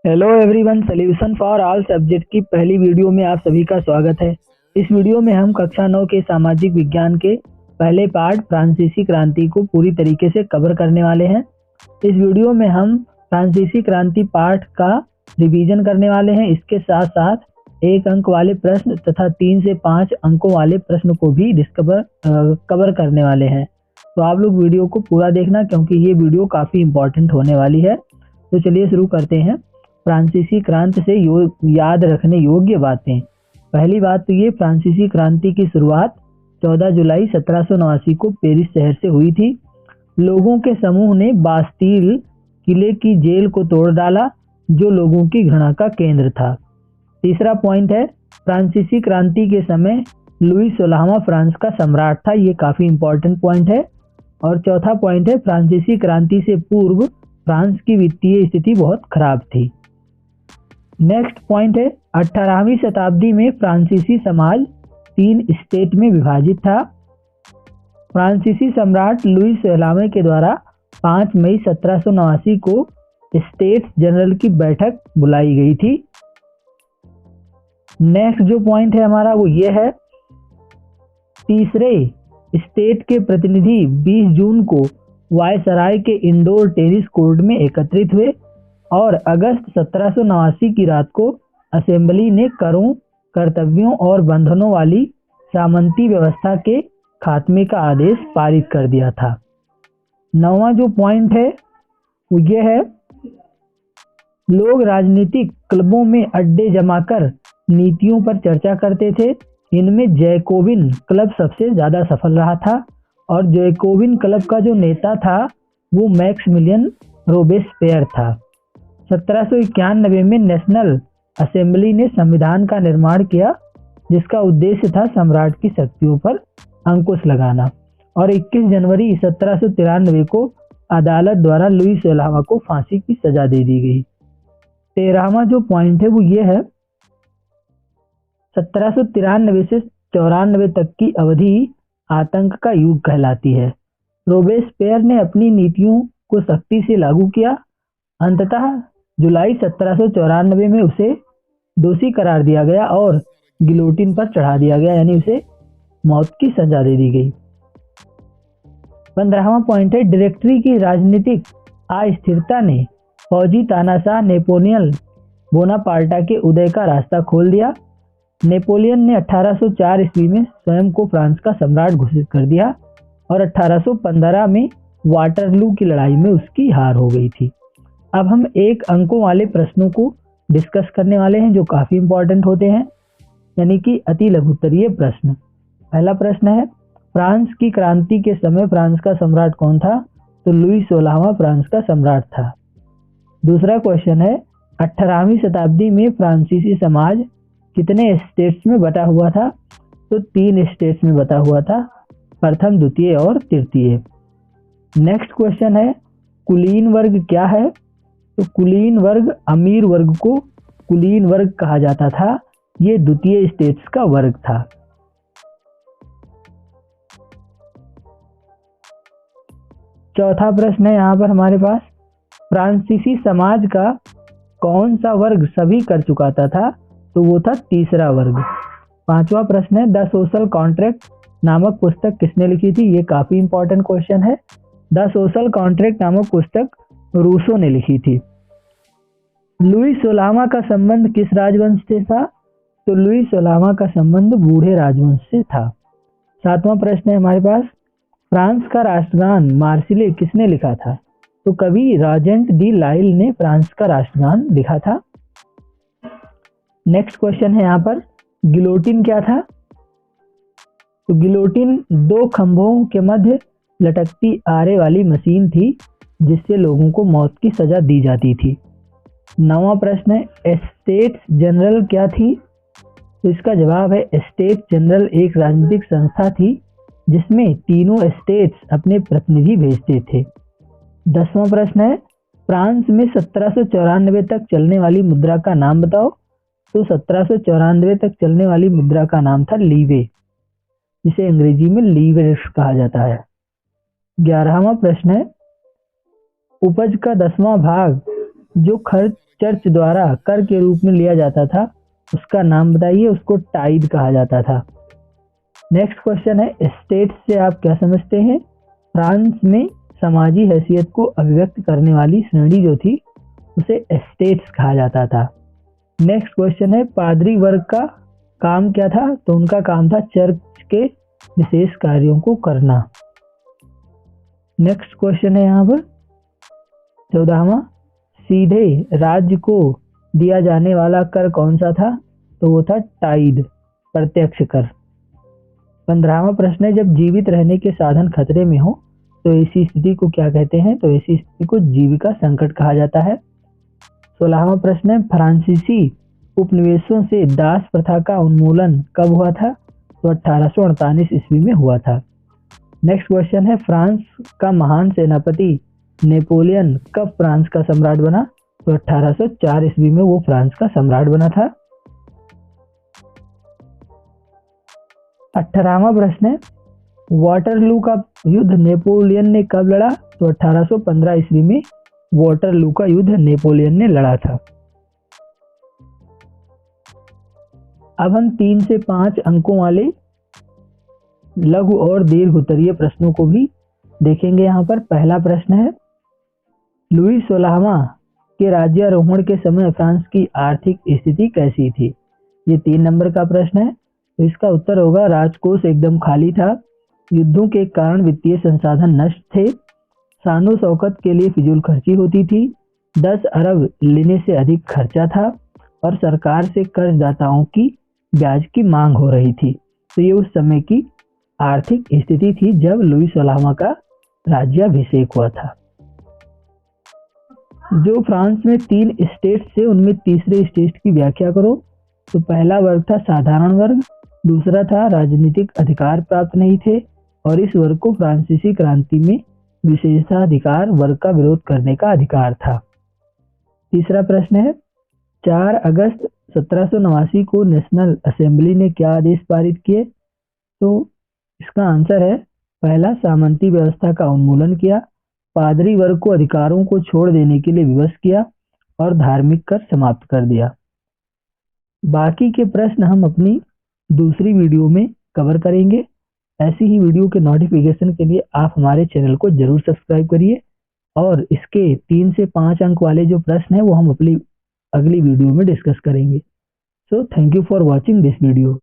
Hello everyone, solution for all subject की पहली video में आप सभी का स्वागत है। इस वीडियो में हम कक्षा 9 के सामाजिक विज्ञान के पहले पार्ट फ्रांसीसी क्रांति को पूरी तरीके से कवर करने वाले हैं। इस वीडियो में हम फ्रांसीसी क्रांति पार्ट का रिवीजन करने वाले हैं। इसके साथ साथ 1 अंक वाले प्रश्न तथा 3 से 5 अंकों वाले प्रश्न को भी कवर करने वाले हैं। तो आप लोग वीडियो को पूरा देखना, क्योंकि ये वीडियो काफ़ी इम्पोर्टेंट होने वाली है। तो चलिए शुरू करते हैं। फ्रांसीसी क्रांति से याद रखने योग्य बातें। पहली बात तो ये, फ्रांसीसी क्रांति की शुरुआत 14 जुलाई 1789 को पेरिस शहर से हुई थी। लोगों के समूह ने बास्टील किले की जेल को तोड़ डाला, जो लोगों की घृणा का केंद्र था। तीसरा पॉइंट है, फ्रांसीसी क्रांति के समय लुई 16वां फ्रांस का सम्राट था। ये काफ़ी इंपॉर्टेंट पॉइंट है। और चौथा पॉइंट है, फ्रांसीसी क्रांति से पूर्व फ्रांस की वित्तीय स्थिति बहुत खराब थी। नेक्स्ट पॉइंट है, 18वीं शताब्दी में फ्रांसीसी समाज 3 स्टेट में विभाजित था। फ्रांसीसी सम्राट लुई 16वें के द्वारा 5 मई 1789 को स्टेट्स जनरल की बैठक बुलाई गई थी। नेक्स्ट जो पॉइंट है हमारा वो ये है, तीसरे स्टेट के प्रतिनिधि 20 जून को वायसराय के इंडोर टेनिस कोर्ट में एकत्रित हुए और अगस्त 1789 की रात को असेंबली ने करों, कर्तव्यों और बंधनों वाली सामंती व्यवस्था के खात्मे का आदेश पारित कर दिया था। 9वां जो पॉइंट है वो ये है, लोग राजनीतिक क्लबों में अड्डे जमाकर नीतियों पर चर्चा करते थे। इनमें जैकोबिन क्लब सबसे ज़्यादा सफल रहा था और जैकोबिन क्लब का जो नेता था वो मैक्सिमिलियन रोबेस्पियर था। 1791 में नेशनल असेंबली ने संविधान का निर्माण किया, जिसका उद्देश्य था सम्राट की शक्तियों पर अंकुश लगाना। और 21 जनवरी 1793 को अदालत द्वारा लुई 16वां को फांसी की सजा दे दी गई। 13वां जो पॉइंट है वो ये है, 1793 से 94 तक की अवधि आतंक का युग कहलाती है। रोबेस्पियर ने अपनी नीतियों को सख्ती से लागू किया। अंततः जुलाई 1794 में उसे दोषी करार दिया गया और गिलोटिन पर चढ़ा दिया गया, यानी उसे मौत की सजा दे दी गई। 15वां पॉइंट है, डायरेक्टरी की राजनीतिक अस्थिरता ने फौजी तानाशाह नेपोलियन बोनापार्टा के उदय का रास्ता खोल दिया। नेपोलियन ने 1804 ईस्वी में स्वयं को फ्रांस का सम्राट घोषित कर दिया और 1815 में वाटरलू की लड़ाई में उसकी हार हो गई थी। अब हम 1 अंकों वाले प्रश्नों को डिस्कस करने वाले हैं, जो काफ़ी इंपॉर्टेंट होते हैं, यानी कि अति लघुत्तरीय प्रश्न। पहला प्रश्न है, फ्रांस की क्रांति के समय फ्रांस का सम्राट कौन था? तो लुई 16वां फ्रांस का सम्राट था। दूसरा क्वेश्चन है, 18वीं शताब्दी में फ्रांसीसी समाज कितने स्टेट्स में बटा हुआ था? तो 3 स्टेट्स में बटा हुआ था, प्रथम, द्वितीय और तृतीय। नेक्स्ट क्वेश्चन है, कुलीन वर्ग क्या है? तो कुलीन वर्ग अमीर वर्ग को कुलीन वर्ग कहा जाता था। ये द्वितीय स्टेट्स का वर्ग था। चौथा प्रश्न है यहाँ पर हमारे पास, फ्रांसीसी समाज का कौन सा वर्ग सभी कर चुकाता था? तो वो था तीसरा वर्ग। 5वां प्रश्न है, द सोशल कॉन्ट्रैक्ट नामक पुस्तक किसने लिखी थी? ये काफी इंपॉर्टेंट क्वेश्चन है। द सोशल कॉन्ट्रैक्ट नामक पुस्तक रूसो ने लिखी थी। लुई 16वां का संबंध किस राजवंश से था? तो लुई 16वां का संबंध बूढ़े राजवंश से था। 7वां प्रश्न है हमारे पास, फ्रांस का राष्ट्रगान मार्सिले किसने लिखा था? तो कवि रॉजेंट डी लाइल ने फ्रांस का राष्ट्रगान लिखा था। नेक्स्ट क्वेश्चन है यहाँ पर, गिलोटिन क्या था? तो गिलोटिन 2 खंभों के मध्य लटकती आरे वाली मशीन थी, जिससे लोगों को मौत की सजा दी जाती थी। 9वां प्रश्न है, स्टेट्स जनरल क्या थी? तो इसका जवाब है, स्टेट जनरल एक राजनीतिक संस्था थी जिसमें तीनों स्टेट्स अपने प्रतिनिधि भेजते थे। 10वां प्रश्न है, फ्रांस में 1794 तक चलने वाली मुद्रा का नाम बताओ। तो 1794 तक चलने वाली मुद्रा का नाम था लीवे, जिसे अंग्रेजी में लीवेस कहा जाता है। 11वां प्रश्न है, उपज का 10वां भाग जो खर्च चर्च द्वारा कर के रूप में लिया जाता था, उसका नाम बताइए। उसको टाइड कहा जाता था। नेक्स्ट क्वेश्चन है, स्टेट्स से आप क्या समझते हैं? फ्रांस में समाजी हैसियत को अभिव्यक्त करने वाली श्रेणी जो थी उसे स्टेट्स कहा जाता था। नेक्स्ट क्वेश्चन है, पादरी वर्ग का काम क्या था? तो उनका काम था चर्च के विशेष कार्यों को करना। नेक्स्ट क्वेश्चन है यहाँ पर 14वां, सीधे राज्य को दिया जाने वाला कर कौन सा था? तो वो था टाइड, प्रत्यक्ष कर। 15वां प्रश्न है, जब जीवित रहने के साधन खतरे में हो तो ऐसी स्थिति को क्या कहते हैं? तो ऐसी स्थिति को जीविका संकट कहा जाता है। 16वां प्रश्न है, फ्रांसीसी उपनिवेशों से दास प्रथा का उन्मूलन कब हुआ था? तो 1848 ईस्वी में हुआ था। नेक्स्ट क्वेश्चन है, फ्रांस का महान सेनापति नेपोलियन कब फ्रांस का सम्राट बना? तो 1804 ईस्वी में वो फ्रांस का सम्राट बना था। 18वां प्रश्न है, वाटरलू का युद्ध नेपोलियन ने कब लड़ा? तो 1815 ईस्वी में वाटरलू का युद्ध नेपोलियन ने लड़ा था। अब हम 3 से 5 अंकों वाले लघु और दीर्घ उत्तरीय प्रश्नों को भी देखेंगे। यहाँ पर पहला प्रश्न है, लुई 16वां के राज्यारोहण के समय फ्रांस की आर्थिक स्थिति कैसी थी? ये 3 नंबर का प्रश्न है। तो इसका उत्तर होगा, राजकोष एकदम खाली था, युद्धों के कारण वित्तीय संसाधन नष्ट थे, शानो शौकत के लिए फिजूल खर्ची होती थी, 10 अरब लेने से अधिक खर्चा था और सरकार से कर्जदाताओं की ब्याज की मांग हो रही थी। तो ये उस समय की आर्थिक स्थिति थी जब लुई 16वां का राज्याभिषेक हुआ था। जो फ्रांस में 3 स्टेट थे उनमें तीसरे स्टेट की व्याख्या करो। तो पहला वर्ग था साधारण वर्ग, दूसरा था राजनीतिक अधिकार प्राप्त नहीं थे और इस वर्ग को फ्रांसीसी क्रांति में विशेषाधिकार वर्ग का विरोध करने का अधिकार था। तीसरा प्रश्न है, 4 अगस्त 1789 को नेशनल असेंबली ने क्या आदेश पारित किए? तो इसका आंसर है, पहला, सामंती व्यवस्था का उन्मूलन किया, पादरी वर्ग को अधिकारों को छोड़ देने के लिए विवश किया और धार्मिक कर समाप्त कर दिया। बाकी के प्रश्न हम अपनी दूसरी वीडियो में कवर करेंगे। ऐसी ही वीडियो के नोटिफिकेशन के लिए आप हमारे चैनल को जरूर सब्सक्राइब करिए और इसके 3 से 5 अंक वाले जो प्रश्न है वो हम अपनी अगली वीडियो में डिस्कस करेंगे। So thank you for watching this video.